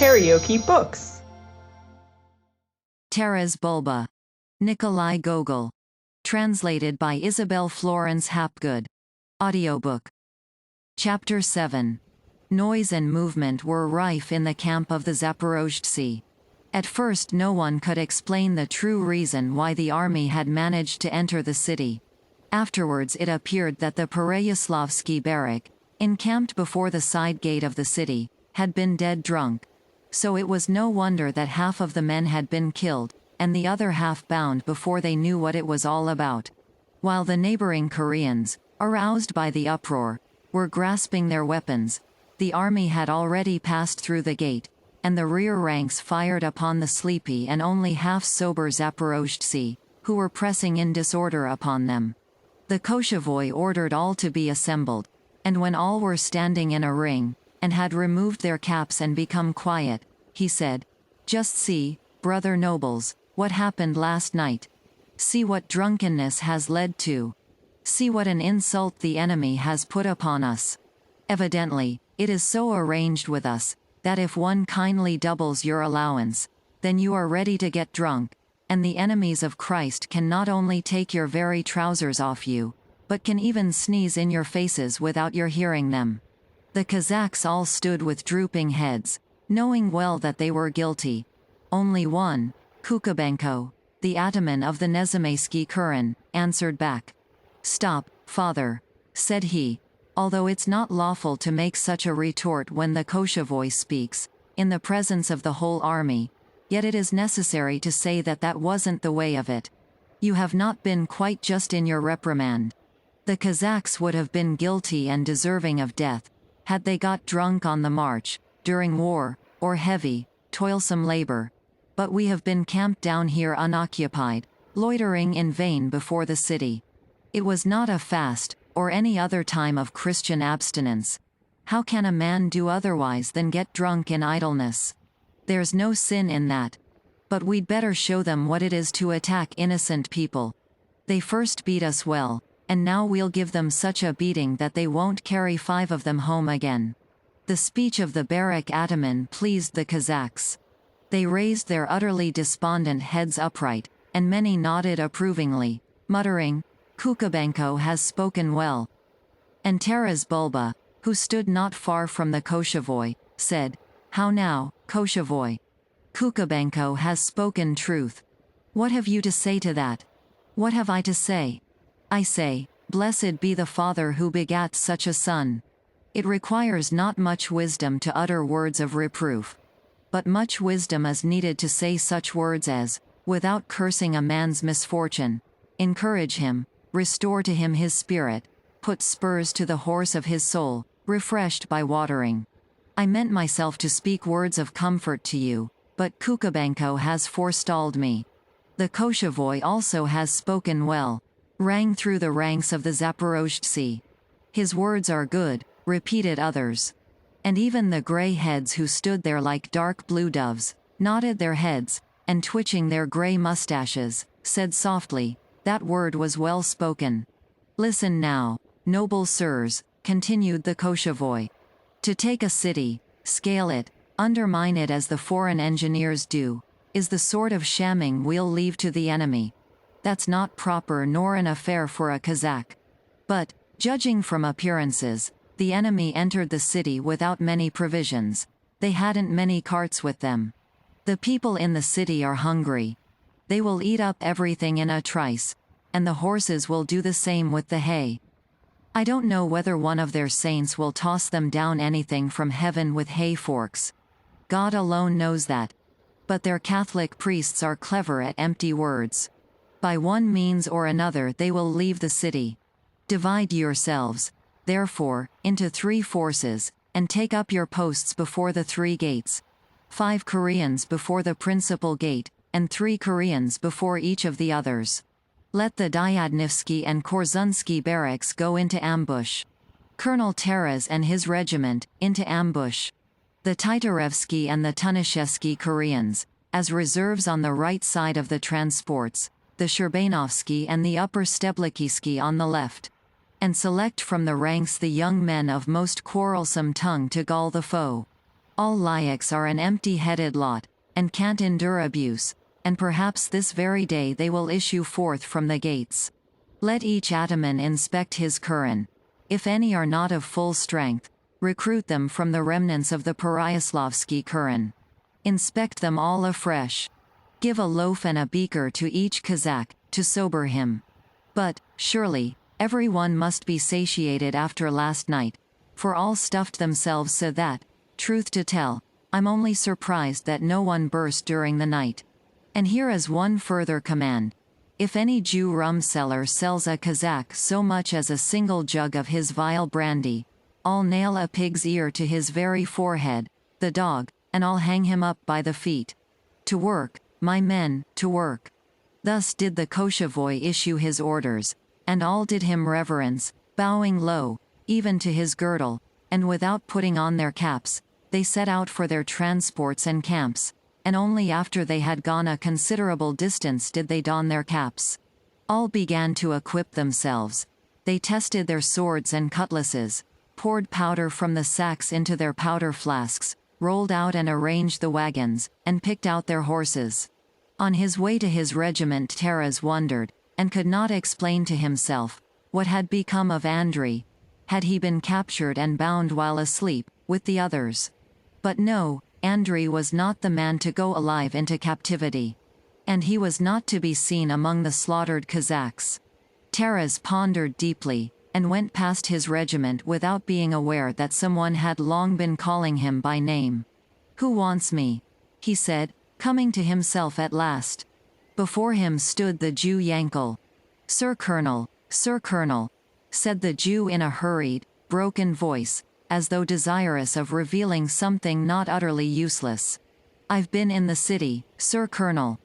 KaraokeBooks. Taras Bulba. Nikolai Gogol. Translated by Isabel Florence Hapgood. Audiobook. Chapter 7. Noise and movement were rife in the camp of the Zaporozhtsi. At first no one could explain the true reason why the army had managed to enter the city. Afterwards it appeared that the Pereyaslavsky barrack, encamped before the side gate of the city, had been dead drunk. So it was no wonder that half of the men had been killed, and the other half bound before they knew what it was all about. While the neighboring Koreans, aroused by the uproar, were grasping their weapons, the army had already passed through the gate, and the rear ranks fired upon the sleepy and only half-sober Zaporozhtsi, who were pressing in disorder upon them. The Koshevoy ordered all to be assembled, and when all were standing in a ring, and had removed their caps and become quiet, he said, "Just see, brother nobles, what happened last night. See what drunkenness has led to. See what an insult the enemy has put upon us. Evidently, it is so arranged with us, that if one kindly doubles your allowance, then you are ready to get drunk, and the enemies of Christ can not only take your very trousers off you, but can even sneeze in your faces without your hearing them." The Kazakhs all stood with drooping heads, knowing well that they were guilty. Only one, Kukubenko, the ataman of the Nezamaiski Kuren, answered back. "Stop, father," said he, "although it's not lawful to make such a retort when the Koshevoy speaks, in the presence of the whole army, yet it is necessary to say that that wasn't the way of it. You have not been quite just in your reprimand. The Kazakhs would have been guilty and deserving of death, had they got drunk on the march, during war, or heavy, toilsome labor. But we have been camped down here unoccupied, loitering in vain before the city. It was not a fast, or any other time of Christian abstinence. How can a man do otherwise than get drunk in idleness? There's no sin in that. But we'd better show them what it is to attack innocent people. They first beat us well, and now we'll give them such a beating that they won't carry 5 of them home again." The speech of the barrack ataman pleased the Kazakhs. They raised their utterly despondent heads upright, and many nodded approvingly, muttering, "Kukubenko has spoken well." And Taras Bulba, who stood not far from the Koshevoy, said, "How now, Koshevoy? Kukubenko has spoken truth. What have you to say to that?" "What have I to say? I say, blessed be the father who begat such a son. It requires not much wisdom to utter words of reproof. But much wisdom is needed to say such words as, without cursing a man's misfortune, encourage him, restore to him his spirit, put spurs to the horse of his soul, refreshed by watering. I meant myself to speak words of comfort to you, but Kukubenko has forestalled me. The Koshevoy also has spoken well," rang through the ranks of the Zaporozhtsi. "His words are good," repeated others. And even the grey heads who stood there like dark blue doves, nodded their heads, and twitching their grey mustaches, said softly, "That word was well spoken." "Listen now, noble sirs," continued the Koshevoy. "To take a city, scale it, undermine it as the foreign engineers do, is the sort of shamming we'll leave to the enemy. That's not proper nor an affair for a Kazakh. But, judging from appearances, the enemy entered the city without many provisions. They hadn't many carts with them. The people in the city are hungry. They will eat up everything in a trice, and the horses will do the same with the hay. I don't know whether one of their saints will toss them down anything from heaven with hay forks. God alone knows that. But their Catholic priests are clever at empty words. By one means or another they will leave the city. Divide yourselves, therefore, into 3 forces, and take up your posts before the 3 gates. 5 Koreans before the principal gate, and 3 Koreans before each of the others. Let the Dyadnivsky and Korzunsky barracks go into ambush. Colonel Taras and his regiment, into ambush. The Titarevsky and the Tunishevsky Koreans, as reserves on the right side of the transports, the Sherbanovsky and the Upper Steblikivsky on the left. And select from the ranks the young men of most quarrelsome tongue to gall the foe. All Lyakhs are an empty-headed lot, and can't endure abuse, and perhaps this very day they will issue forth from the gates. Let each ataman inspect his kuren. If any are not of full strength, recruit them from the remnants of the Pereyaslawski kuren. Inspect them all afresh. Give a loaf and a beaker to each Kazakh, to sober him. But, surely, everyone must be satiated after last night, for all stuffed themselves so that, truth to tell, I'm only surprised that no one burst during the night. And here is one further command. If any Jew rumseller sells a Kazakh so much as a single jug of his vile brandy, I'll nail a pig's ear to his very forehead, the dog, and I'll hang him up by the feet. To work, my men, to work. Thus did the Koshevoy issue his orders, and all did him reverence, bowing low, even to his girdle, and without putting on their caps, they set out for their transports and camps, and only after they had gone a considerable distance did they don their caps. All began to equip themselves. They tested their swords and cutlasses, poured powder from the sacks into their powder flasks, rolled out and arranged the wagons, and picked out their horses. On his way to his regiment Taras wondered, and could not explain to himself, what had become of Andrei. Had he been captured and bound while asleep, with the others? But no, Andrei was not the man to go alive into captivity. And he was not to be seen among the slaughtered Kazakhs. Taras pondered deeply, and went past his regiment without being aware that someone had long been calling him by name. "Who wants me?" he said, coming to himself at last. Before him stood the Jew Yankel. Sir Colonel," said the Jew in a hurried, broken voice, as though desirous of revealing something not utterly useless. "I've been in the city, Sir Colonel."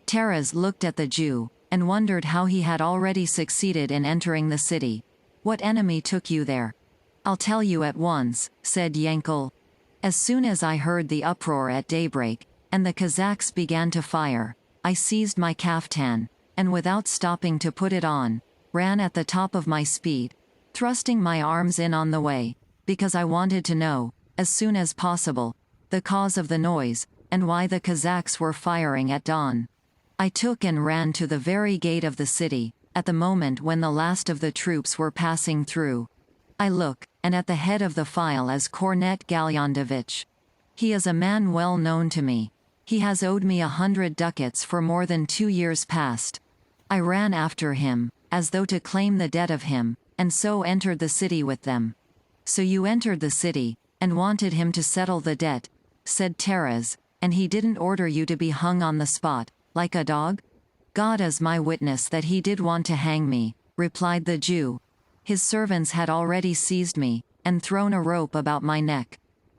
Taras looked at the Jew, and wondered how he had already succeeded in entering the city. "What enemy took you there?" "I'll tell you at once," said Yankel. "As soon as I heard the uproar at daybreak, and the Kazakhs began to fire, I seized my kaftan, and without stopping to put it on, ran at the top of my speed, thrusting my arms in on the way, because I wanted to know, as soon as possible, the cause of the noise, and why the Kazakhs were firing at dawn. I took and ran to the very gate of the city, at the moment when the last of the troops were passing through. I look, and at the head of the file is Kornet Galyandovich. He is a man well known to me. He has owed me 100 ducats for more than 2 years past. I ran after him, as though to claim the debt of him, and so entered the city with them." "So you entered the city, and wanted him to settle the debt," said Taras, "and he didn't order you to be hung on the spot, like a dog?" "God is my witness that he did want to hang me," replied the Jew. "His servants had already seized me, and thrown a rope about my neck.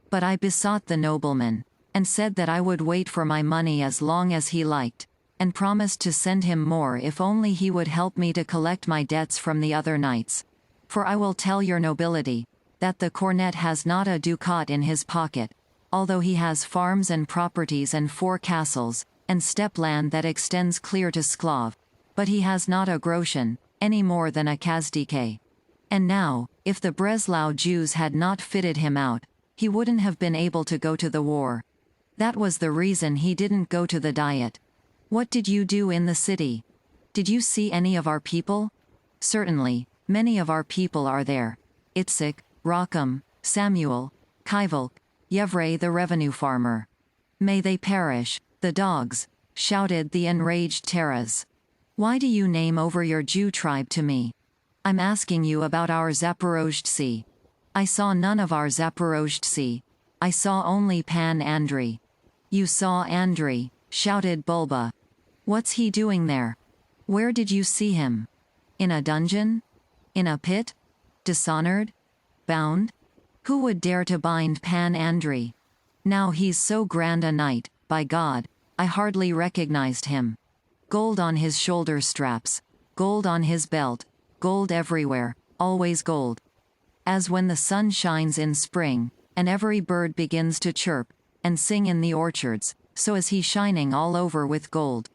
But I besought the nobleman, and said that I would wait for my money as long as he liked, and promised to send him more if only he would help me to collect my debts from the other knights. For I will tell your nobility, that the cornet has not a ducat in his pocket, although he has farms and properties and 4 castles, and steppe land that extends clear to Sklov, but he has not a groschen, any more than a kazdike. And now, if the Breslau Jews had not fitted him out, he wouldn't have been able to go to the war. That was the reason he didn't go to the diet. What did you do in the city? Did you see any of our people?" "Certainly, many of our people are there. Itzik, Racham, Samuel, Kivalk, Yevray the revenue farmer." "May they perish, the dogs," shouted the enraged Taras. "Why do you name over your Jew tribe to me? I'm asking you about our Zaporozhtsi. I saw none of our Zaporozhtsi. I saw only Pan Andrei." "You saw Andrei," shouted Bulba. "What's he doing there? Where did you see him? In a dungeon? In a pit? Dishonored? Bound? Who would dare to bind Pan Andrei? Now he's so grand a knight, by God, I hardly recognized him. Gold on his shoulder straps, gold on his belt, gold everywhere, always gold. As when the sun shines in spring, and every bird begins to chirp, and sing in the orchards, so is he shining all over with gold.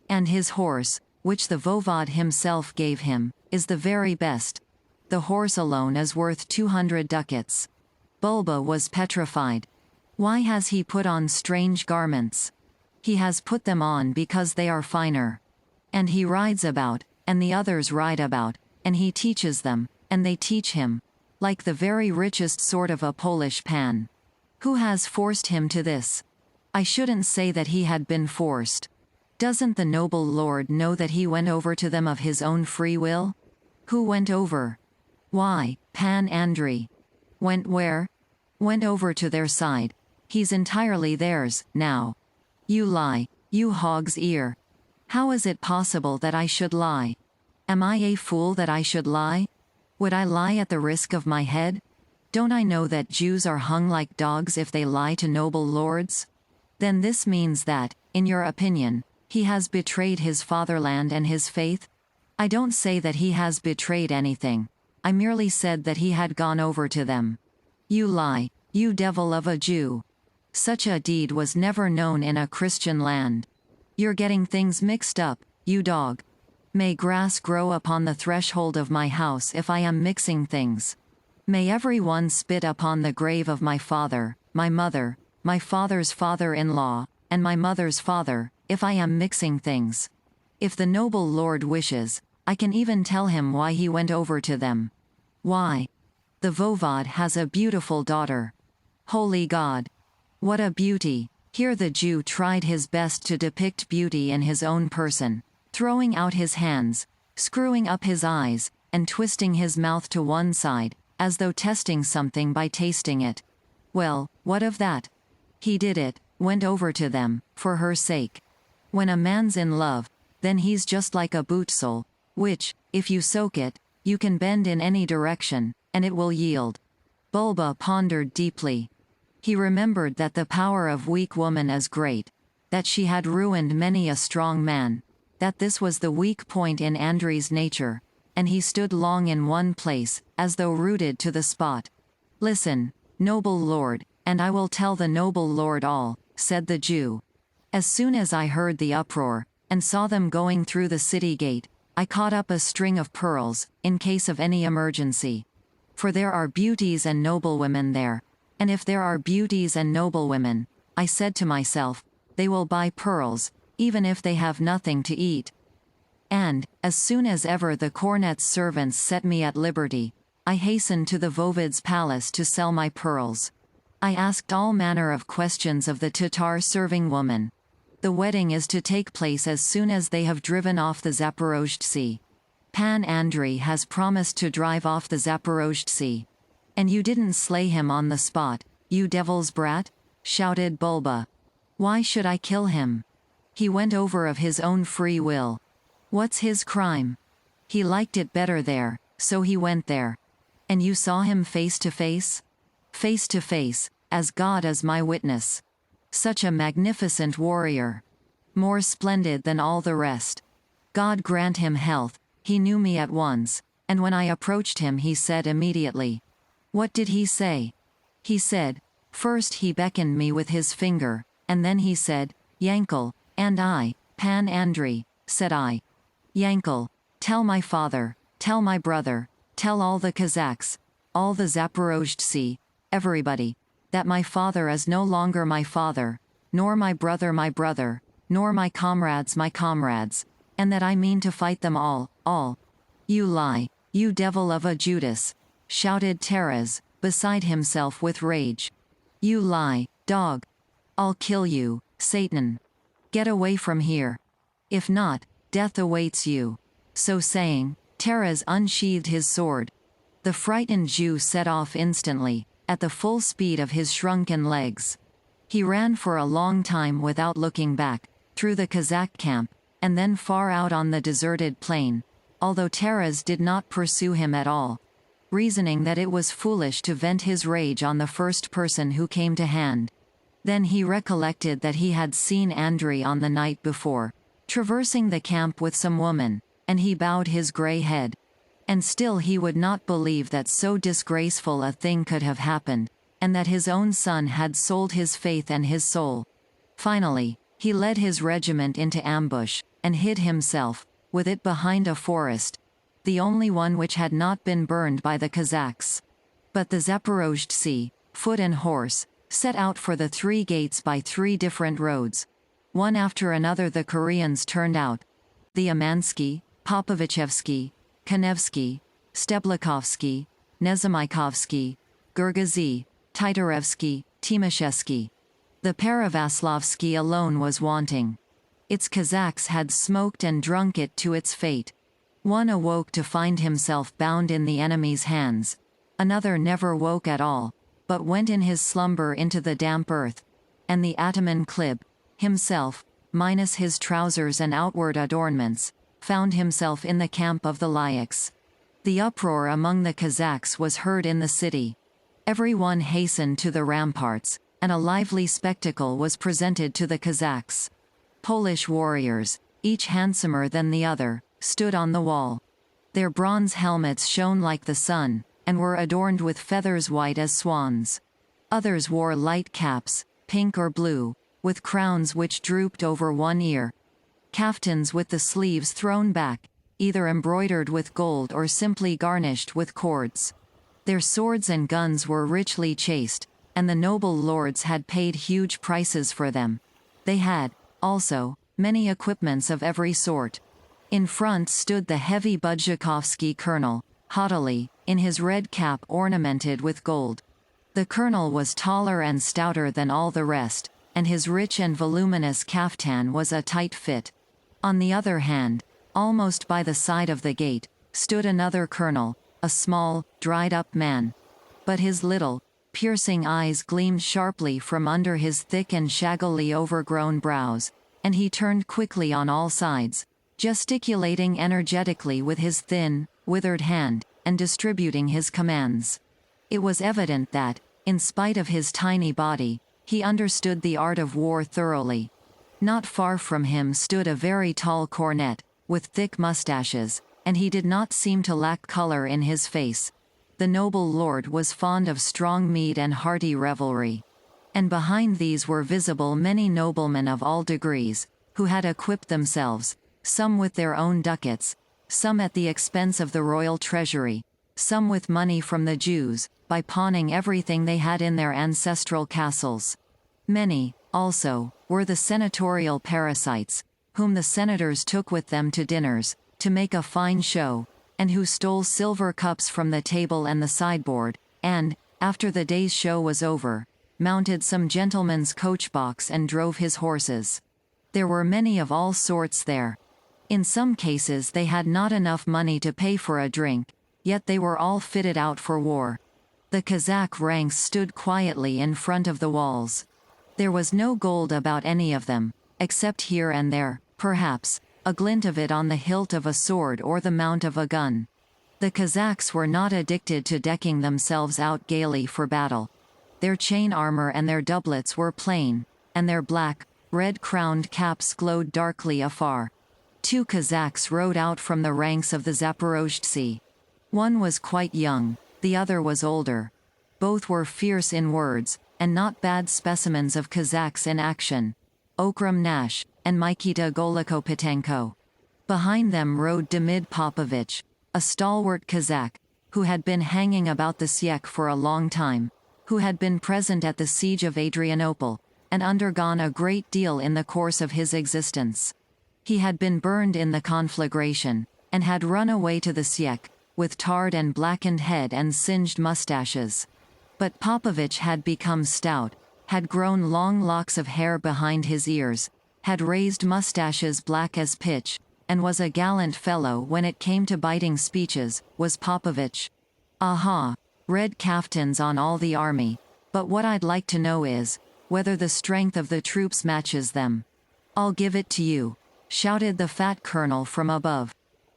And his horse, which the Voivod himself gave him, is the very best. The horse alone is worth 200 ducats." Bulba was petrified. Why has he put on strange garments? He has put them on because they are finer. And he rides about, and the others ride about, and he teaches them, and they teach him, like the very richest sort of a Polish pan. Who has forced him to this? I shouldn't say that he had been forced. Doesn't the noble lord know that he went over to them of his own free will? Who went over? Why, Pan Andrei. Went where? Went over to their side. He's entirely theirs, now. You lie, you hog's ear. How is it possible that I should lie? Am I a fool that I should lie? Would I lie at the risk of my head? Don't I know that Jews are hung like dogs if they lie to noble lords? Then this means that, in your opinion, he has betrayed his fatherland and his faith? I don't say that he has betrayed anything. I merely said that he had gone over to them. You lie, you devil of a Jew. Such a deed was never known in a Christian land. You're getting things mixed up, you dog. May grass grow upon the threshold of my house if I am mixing things. May every one spit upon the grave of my father, my mother, my father's father-in-law, and my mother's father, if I am mixing things. If the noble lord wishes, I can even tell him why he went over to them. Why? The Voivod has a beautiful daughter. Holy God! What a beauty! Here the Jew tried his best to depict beauty in his own person, throwing out his hands, screwing up his eyes, and twisting his mouth to one side, as though testing something by tasting it. Well, what of that? He did it, went over to them, for her sake. When a man's in love, then he's just like a boot sole, which, if you soak it, you can bend in any direction, and it will yield. Bulba pondered deeply. He remembered that the power of weak woman is great, that she had ruined many a strong man, that this was the weak point in Andrei's nature, and he stood long in one place, as though rooted to the spot. Listen, noble lord, and I will tell the noble lord all, said the Jew. As soon as I heard the uproar, and saw them going through the city gate, I caught up a string of pearls, in case of any emergency. For there are beauties and noblewomen there, and if there are beauties and noblewomen, I said to myself, they will buy pearls, even if they have nothing to eat. And, as soon as ever the cornet's servants set me at liberty, I hastened to the Voivod's palace to sell my pearls. I asked all manner of questions of the Tatar serving woman. The wedding is to take place as soon as they have driven off the Zaporozhtsi. Pan Andrei has promised to drive off the Zaporozhtsi. And you didn't slay him on the spot, you devil's brat? Shouted Bulba. Why should I kill him? He went over of his own free will. What's his crime? He liked it better there, so he went there. And you saw him face to face? Face to face, as God is my witness. Such a magnificent warrior. More splendid than all the rest. God grant him health, he knew me at once, and when I approached him he said immediately. What did he say? He said, first he beckoned me with his finger, and then he said, Yankel, and I, Pan Andrei, said I. Yankel, tell my father, tell my brother, tell all the Kazakhs, all the Zaporozhtsi, everybody, that my father is no longer my father, nor my brother, nor my comrades, and that I mean to fight them all. You lie, you devil of a Judas, shouted Taras, beside himself with rage. You lie, dog. I'll kill you, Satan. Get away from here. If not, death awaits you. So saying, Taras unsheathed his sword. The frightened Jew set off instantly, at the full speed of his shrunken legs. He ran for a long time without looking back, through the Kazakh camp, and then far out on the deserted plain, although Taras did not pursue him at all, reasoning that it was foolish to vent his rage on the first person who came to hand. Then he recollected that he had seen Andrei on the night before, traversing the camp with some woman, and he bowed his grey head. And still he would not believe that so disgraceful a thing could have happened, and that his own son had sold his faith and his soul. Finally, he led his regiment into ambush, and hid himself, with it behind a forest, the only one which had not been burned by the Kazakhs. But the Zaporozhtsi, foot and horse, set out for the 3 gates by 3 different roads. One after another the Koreans turned out. The Amansky, Popovichevsky, Kanevsky, Steblikovsky, Nezamaikovsky, Gurgazy, Titarevsky, Timashevsky. The Peravaslavsky alone was wanting. Its Kazakhs had smoked and drunk it to its fate. One awoke to find himself bound in the enemy's hands. Another never woke at all, but went in his slumber into the damp earth. And the ataman Klib, himself, minus his trousers and outward adornments, found himself in the camp of the Layaks. The uproar among the Kazakhs was heard in the city. Everyone hastened to the ramparts, and a lively spectacle was presented to the Kazakhs. Polish warriors, each handsomer than the other, stood on the wall. Their bronze helmets shone like the sun, and were adorned with feathers white as swans. Others wore light caps, pink or blue, with crowns which drooped over one ear. Kaftans with the sleeves thrown back, either embroidered with gold or simply garnished with cords. Their swords and guns were richly chased, and the noble lords had paid huge prices for them. They had, also, many equipments of every sort. In front stood the heavy Budjakovsky colonel, haughtily, in his red cap ornamented with gold. The colonel was taller and stouter than all the rest, and his rich and voluminous kaftan was a tight fit. On the other hand, almost by the side of the gate, stood another colonel, a small, dried-up man. But his little, piercing eyes gleamed sharply from under his thick and shaggily overgrown brows, and he turned quickly on all sides, gesticulating energetically with his thin, withered hand, and distributing his commands. It was evident that, in spite of his tiny body, he understood the art of war thoroughly. Not far from him stood a very tall cornet, with thick mustaches, and he did not seem to lack color in his face. The noble lord was fond of strong mead and hearty revelry. And behind these were visible many noblemen of all degrees, who had equipped themselves, some with their own ducats, some at the expense of the royal treasury, some with money from the Jews, by pawning everything they had in their ancestral castles. Many, also, were the senatorial parasites, whom the senators took with them to dinners, to make a fine show, and who stole silver cups from the table and the sideboard, and, after the day's show was over, mounted some gentleman's coach-box and drove his horses. There were many of all sorts there. In some cases they had not enough money to pay for a drink, yet they were all fitted out for war. The Kazakh ranks stood quietly in front of the walls. There was no gold about any of them, except here and there, perhaps, a glint of it on the hilt of a sword or the mount of a gun. The Kazakhs were not addicted to decking themselves out gaily for battle. Their chain armor and their doublets were plain, and their black, red-crowned caps glowed darkly afar. 2 Kazakhs rode out from the ranks of the Zaporozhtsi. One was quite young, the other was older. Both were fierce in words, and not bad specimens of Kazakhs in action. Okram Nash, and Mikita Golikopetenko. Behind them rode Demid Popovich, a stalwart Kazakh, who had been hanging about the Syek for a long time, who had been present at the siege of Adrianople, and undergone a great deal in the course of his existence. He had been burned in the conflagration, and had run away to the Syek, with tarred and blackened head and singed mustaches. But Popovich had become stout, had grown long locks of hair behind his ears, had raised mustaches black as pitch, and was a gallant fellow when it came to biting speeches, was Popovich. Aha, red kaftans on all the army, but what I'd like to know is, whether the strength of the troops matches them. I'll give it to you, shouted the fat colonel from above.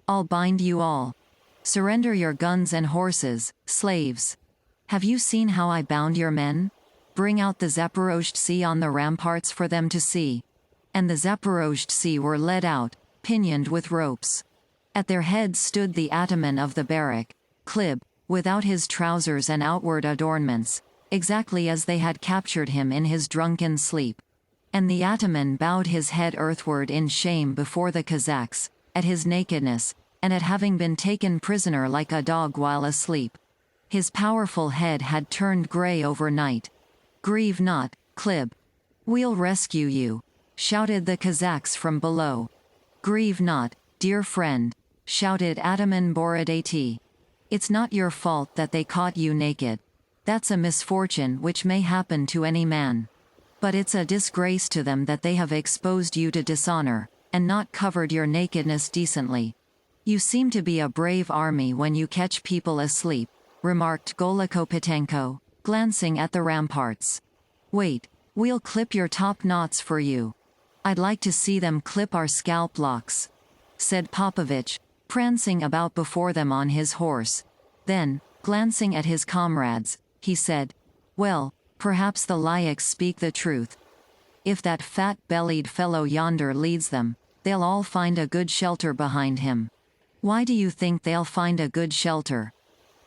I'll bind you all. Surrender your guns and horses, slaves. Have you seen how I bound your men? Bring out the Zaporozhtsi on the ramparts for them to see. And the Zaporozhtsi were led out, pinioned with ropes. At their heads stood the ataman of the barrack, Klib, without his trousers and outward adornments, exactly as they had captured him in his drunken sleep. And the ataman bowed his head earthward in shame before the Kazakhs, at his nakedness, and at having been taken prisoner like a dog while asleep. His powerful head had turned grey overnight. Grieve not, Klib. We'll rescue you, shouted the Kazakhs from below. Grieve not, dear friend, shouted Ataman Borodati. It's not your fault that they caught you naked. That's a misfortune which may happen to any man. But it's a disgrace to them that they have exposed you to dishonor, and not covered your nakedness decently. You seem to be a brave army when you catch people asleep, remarked Golokopetenko, glancing at the ramparts. Wait, we'll clip your top knots for you. I'd like to see them clip our scalp locks, said Popovich, prancing about before them on his horse. Then, glancing at his comrades, he said, well, perhaps the Layaks speak the truth. If that fat-bellied fellow yonder leads them, they'll all find a good shelter behind him. Why do you think they'll find a good shelter?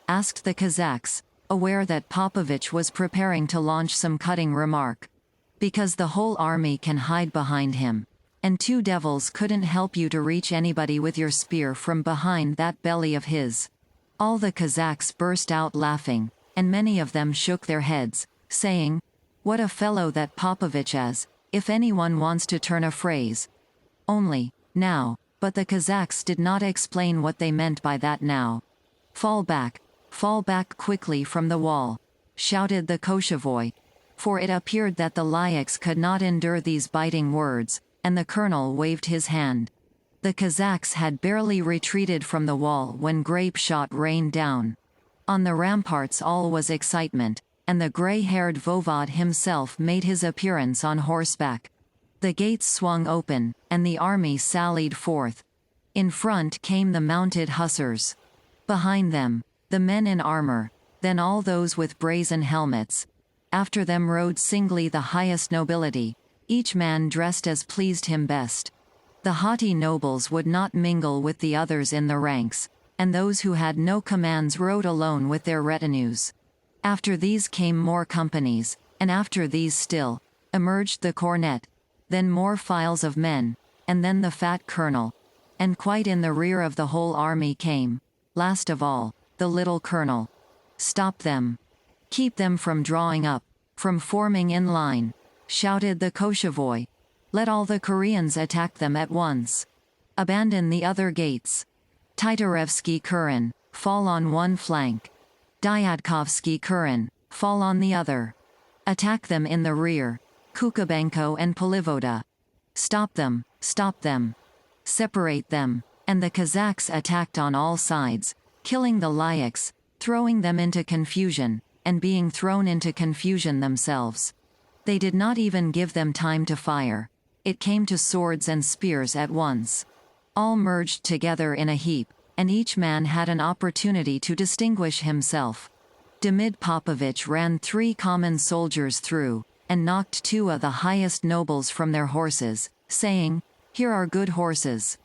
Asked the Kazakhs, aware that Popovich was preparing to launch some cutting remark. Because the whole army can hide behind him, and two devils couldn't help you to reach anybody with your spear from behind that belly of his. All the Kazakhs burst out laughing, and many of them shook their heads, saying, what a fellow that Popovich is, if anyone wants to turn a phrase. Only, now, but the Kazakhs did not explain what they meant by that now. Fall back quickly from the wall, shouted the Koshevoy, for it appeared that the Layaks could not endure these biting words, and the colonel waved his hand. The Kazakhs had barely retreated from the wall when grape shot rained down. On the ramparts all was excitement, and the gray-haired Voivod himself made his appearance on horseback. The gates swung open, and the army sallied forth. In front came the mounted hussars. Behind them, the men in armor, then all those with brazen helmets. After them rode singly the highest nobility, each man dressed as pleased him best. The haughty nobles would not mingle with the others in the ranks, and those who had no commands rode alone with their retinues. After these came more companies, and after these still, emerged the cornet, then more files of men, and then the fat colonel, and quite in the rear of the whole army came, last of all, the little colonel. Stop them. Keep them from drawing up, from forming in line, shouted the Koshevoy. Let all the Koreans attack them at once. Abandon the other gates. Titarevsky Kurin, fall on one flank. Dyadkovsky Kurin, fall on the other. Attack them in the rear, Kukubenko and Polivoda. Stop them, separate them, and the Kazakhs attacked on all sides, killing the Layaks, throwing them into confusion, and being thrown into confusion themselves. They did not even give them time to fire. It came to swords and spears at once. All merged together in a heap, and each man had an opportunity to distinguish himself. Demid Popovich ran 3 common soldiers through, and knocked 2 of the highest nobles from their horses, saying, "Here are good horses.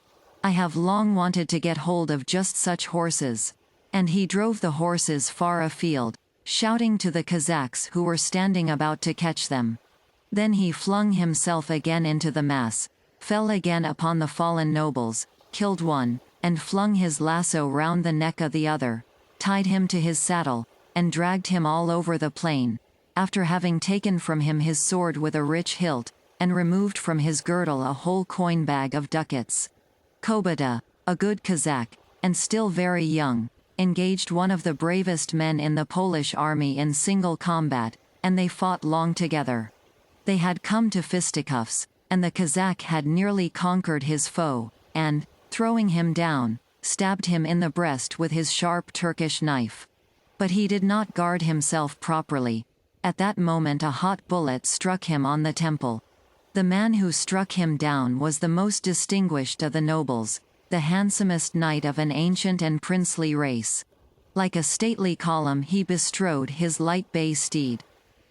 I have long wanted to get hold of just such horses." And he drove the horses far afield, shouting to the Kazakhs who were standing about to catch them. Then he flung himself again into the mass, fell again upon the fallen nobles, killed one, and flung his lasso round the neck of the other, tied him to his saddle, and dragged him all over the plain, after having taken from him his sword with a rich hilt, and removed from his girdle a whole coin bag of ducats. Kobada, a good Kazakh, and still very young, engaged one of the bravest men in the Polish army in single combat, and they fought long together. They had come to fisticuffs, and the Kazakh had nearly conquered his foe, and, throwing him down, stabbed him in the breast with his sharp Turkish knife. But he did not guard himself properly. At that moment a hot bullet struck him on the temple. The man who struck him down was the most distinguished of the nobles, the handsomest knight of an ancient and princely race. Like a stately column he bestrode his light bay steed.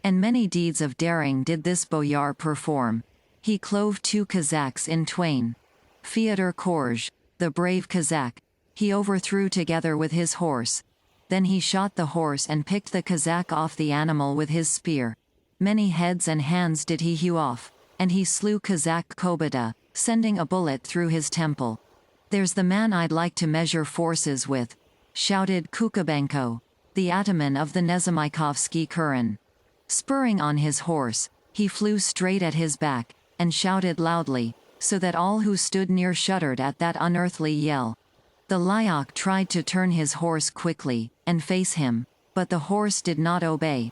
And many deeds of daring did this boyar perform. He clove 2 Kazakhs in twain. Fyodor Korj, the brave Kazakh, he overthrew together with his horse. Then he shot the horse and picked the Kazakh off the animal with his spear. Many heads and hands did he hew off, and he slew Kazakh Kobada, sending a bullet through his temple. "There's the man I'd like to measure forces with," shouted Kukubenko, the ataman of the Nezamaikovsky Kurin. Spurring on his horse, he flew straight at his back, and shouted loudly, so that all who stood near shuddered at that unearthly yell. The Lyak tried to turn his horse quickly, and face him, but the horse did not obey.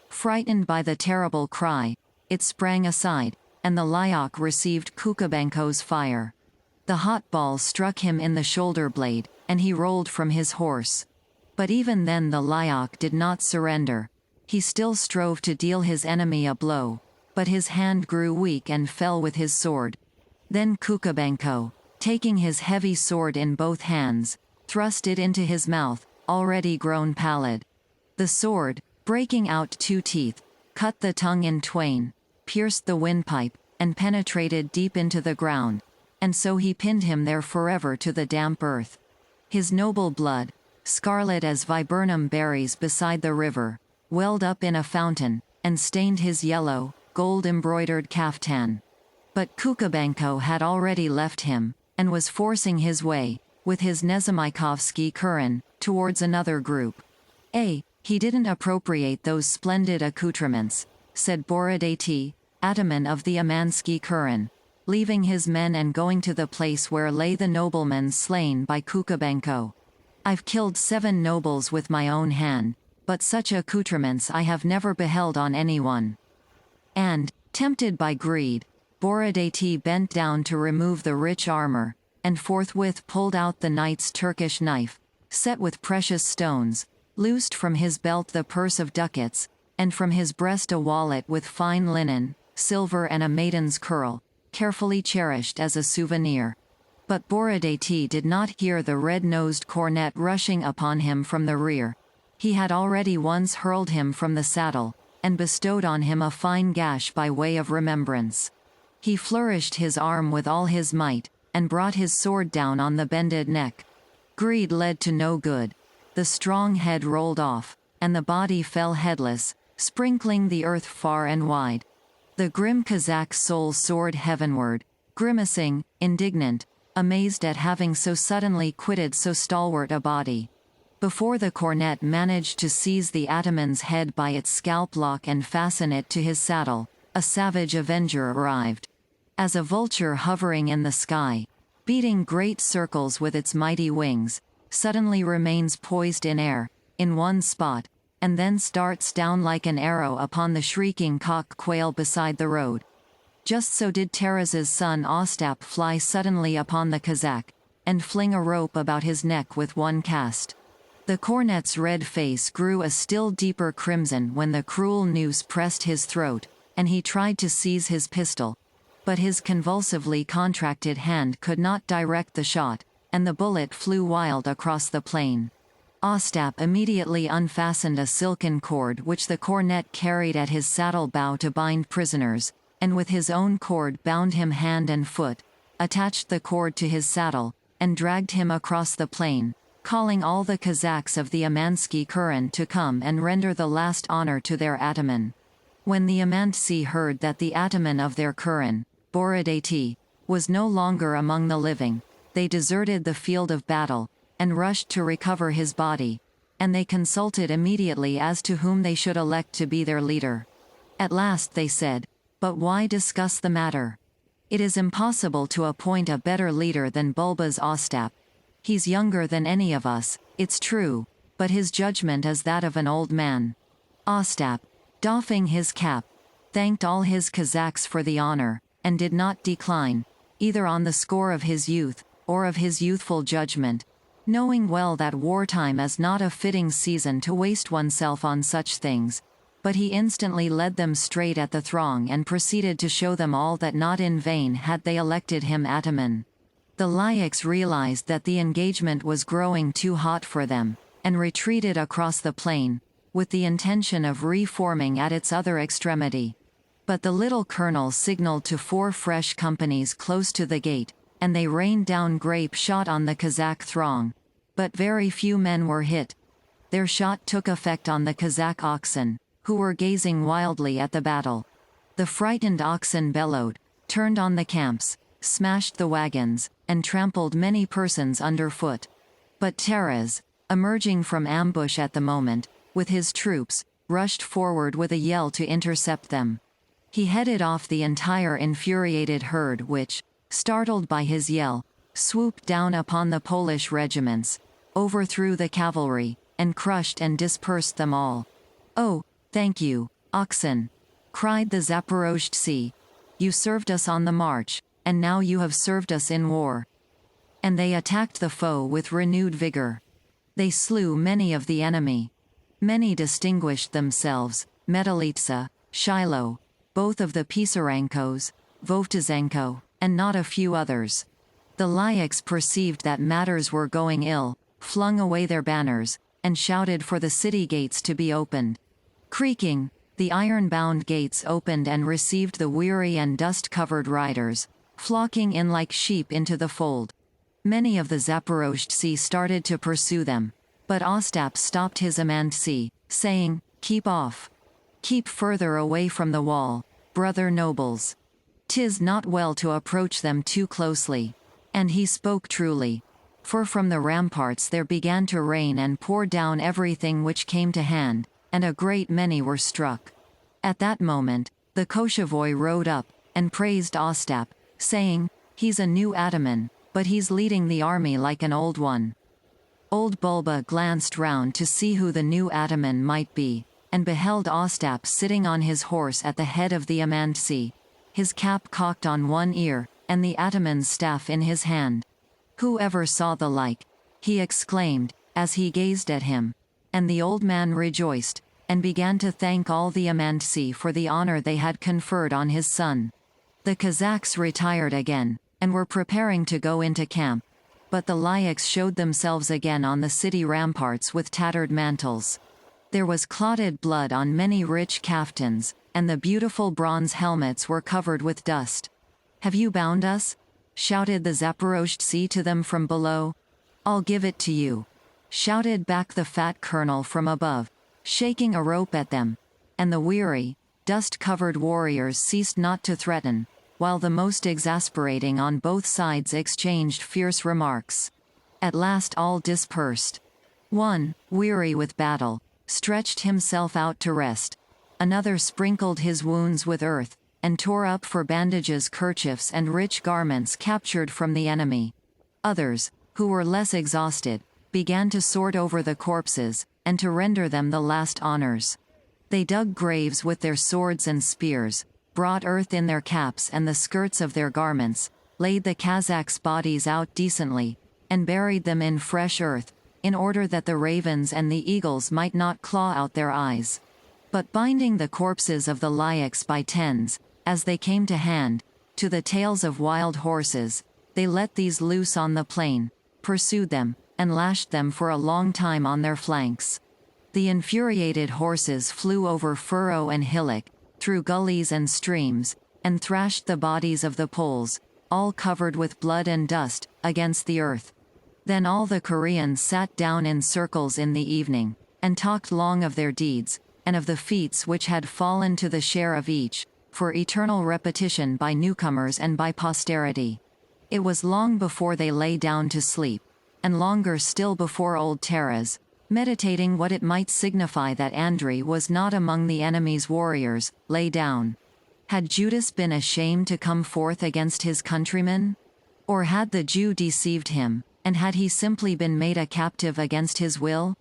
Frightened by the terrible cry, it sprang aside, and the Lyak received Kukubenko's fire. The hot ball struck him in the shoulder blade, and he rolled from his horse. But even then the Lyak did not surrender. He still strove to deal his enemy a blow, but his hand grew weak and fell with his sword. Then Kukubenko, taking his heavy sword in both hands, thrust it into his mouth, already grown pallid. The sword, breaking out 2 teeth, cut the tongue in twain, pierced the windpipe, and penetrated deep into the ground, and so he pinned him there forever to the damp earth. His noble blood, scarlet as viburnum berries beside the river, welled up in a fountain, and stained his yellow, gold-embroidered kaftan. But Kukubenko had already left him, and was forcing his way, with his Nezamaikovsky Kurin, towards another group. He didn't appropriate those splendid accoutrements, said Borodati, ataman of the Amansky Kurin, leaving his men and going to the place where lay the noblemen slain by Kukubenko. I've killed 7 nobles with my own hand, but such accoutrements I have never beheld on anyone. And, tempted by greed, Borodati bent down to remove the rich armor, and forthwith pulled out the knight's Turkish knife, set with precious stones, loosed from his belt the purse of ducats, and from his breast a wallet with fine linen, silver and a maiden's curl, carefully cherished as a souvenir. But Borodati did not hear the red-nosed cornet rushing upon him from the rear. He had already once hurled him from the saddle, and bestowed on him a fine gash by way of remembrance. He flourished his arm with all his might, and brought his sword down on the bended neck. Greed led to no good. The strong head rolled off, and the body fell headless, sprinkling the earth far and wide. The grim Kazakh soul soared heavenward, grimacing, indignant, amazed at having so suddenly quitted so stalwart a body. Before the cornet managed to seize the ataman's head by its scalp lock and fasten it to his saddle, a savage avenger arrived. As a vulture hovering in the sky, beating great circles with its mighty wings, suddenly remains poised in air, in one spot, and then starts down like an arrow upon the shrieking cock-quail beside the road. Just so did Taraz's son Ostap fly suddenly upon the Kazakh, and fling a rope about his neck with one cast. The cornet's red face grew a still deeper crimson when the cruel noose pressed his throat, and he tried to seize his pistol. But his convulsively contracted hand could not direct the shot, and the bullet flew wild across the plain. Ostap immediately unfastened a silken cord which the cornet carried at his saddle bow to bind prisoners, and with his own cord bound him hand and foot, attached the cord to his saddle, and dragged him across the plain, calling all the Kazakhs of the Amansky Kurin to come and render the last honor to their ataman. When the Amansi heard that the ataman of their Kurin, Borodati, was no longer among the living, they deserted the field of battle, and rushed to recover his body, and they consulted immediately as to whom they should elect to be their leader. At last they said, "But why discuss the matter? It is impossible to appoint a better leader than Bulba's Ostap. He's younger than any of us, it's true, but his judgment is that of an old man." Ostap, doffing his cap, thanked all his Kazakhs for the honor, and did not decline, either on the score of his youth, or of his youthful judgment, knowing well that wartime is not a fitting season to waste oneself on such things, but he instantly led them straight at the throng and proceeded to show them all that not in vain had they elected him ataman. The Lyaks realized that the engagement was growing too hot for them, and retreated across the plain, with the intention of reforming at its other extremity. But the little colonel signaled to 4 fresh companies close to the gate, and they rained down grape shot on the Kazakh throng. But very few men were hit. Their shot took effect on the Kazakh oxen, who were gazing wildly at the battle. The frightened oxen bellowed, turned on the camps, smashed the wagons, and trampled many persons underfoot. But Taraz, emerging from ambush at the moment, with his troops, rushed forward with a yell to intercept them. He headed off the entire infuriated herd which, startled by his yell, swooped down upon the Polish regiments, overthrew the cavalry, and crushed and dispersed them all. "Oh, thank you, oxen!" cried the Zaporozhtsi. "You served us on the march, and now you have served us in war." And they attacked the foe with renewed vigor. They slew many of the enemy. Many distinguished themselves: Metelitsa, Shiloh, both of the Pisarenkos, Vovtuzenko, and not a few others. The Lyakhs perceived that matters were going ill, flung away their banners, and shouted for the city gates to be opened. Creaking, the iron-bound gates opened and received the weary and dust-covered riders, flocking in like sheep into the fold. Many of the Zaporozhtsi started to pursue them, but Ostap stopped his Amandsi, saying, "Keep off. Keep further away from the wall, brother nobles. 'Tis not well to approach them too closely." And he spoke truly. For from the ramparts there began to rain and pour down everything which came to hand, and a great many were struck. At that moment, the Koshevoy rode up, and praised Ostap, saying, "He's a new ataman, but he's leading the army like an old one." Old Bulba glanced round to see who the new ataman might be, and beheld Ostap sitting on his horse at the head of the Amandsi, his cap cocked on one ear, and the ataman's staff in his hand. "Who ever saw the like?" he exclaimed, as he gazed at him. And the old man rejoiced, and began to thank all the Amandsi for the honor they had conferred on his son. The Kazakhs retired again, and were preparing to go into camp. But the Lyakhs showed themselves again on the city ramparts with tattered mantles. There was clotted blood on many rich kaftans, and the beautiful bronze helmets were covered with dust. "Have you bound us?" shouted the Zaporozhtsi to them from below. "I'll give it to you," shouted back the fat colonel from above, shaking a rope at them. And the weary, dust-covered warriors ceased not to threaten, while the most exasperating on both sides exchanged fierce remarks. At last all dispersed. One, weary with battle, stretched himself out to rest. Another sprinkled his wounds with earth, and tore up for bandages kerchiefs and rich garments captured from the enemy. Others, who were less exhausted, began to sort over the corpses, and to render them the last honors. They dug graves with their swords and spears, brought earth in their caps and the skirts of their garments, laid the Kazakhs' bodies out decently, and buried them in fresh earth, in order that the ravens and the eagles might not claw out their eyes. But binding the corpses of the Lyakhs by tens, as they came to hand, to the tails of wild horses, they let these loose on the plain, pursued them, and lashed them for a long time on their flanks. The infuriated horses flew over furrow and hillock, through gullies and streams, and thrashed the bodies of the Poles, all covered with blood and dust, against the earth. Then all the Koreans sat down in circles in the evening, and talked long of their deeds, and of the feats which had fallen to the share of each, for eternal repetition by newcomers and by posterity. It was long before they lay down to sleep, and longer still before old Taras, meditating what it might signify that Andrei was not among the enemy's warriors, lay down. Had Judas been ashamed to come forth against his countrymen? Or had the Jew deceived him, and had he simply been made a captive against his will?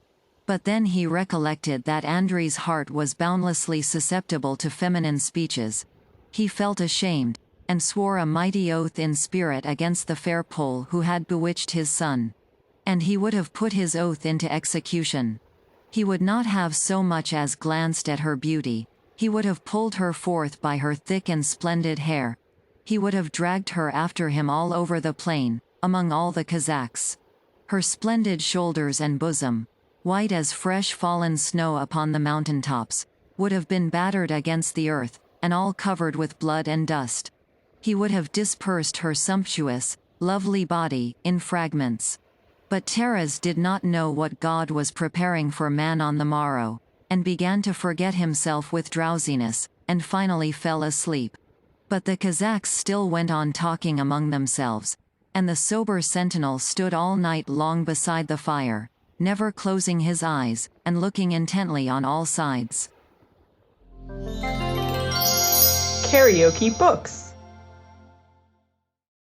But then he recollected that Andrei's heart was boundlessly susceptible to feminine speeches. He felt ashamed, and swore a mighty oath in spirit against the fair Pole who had bewitched his son. And he would have put his oath into execution. He would not have so much as glanced at her beauty. He would have pulled her forth by her thick and splendid hair. He would have dragged her after him all over the plain, among all the Kazakhs. Her splendid shoulders and bosom, white as fresh fallen snow upon the mountain tops, would have been battered against the earth, and all covered with blood and dust. He would have dispersed her sumptuous, lovely body, in fragments. But Taras did not know what God was preparing for man on the morrow, and began to forget himself with drowsiness, and finally fell asleep. But the Kazakhs still went on talking among themselves, and the sober sentinel stood all night long beside the fire, never closing his eyes, and looking intently on all sides. KaraokeBooks.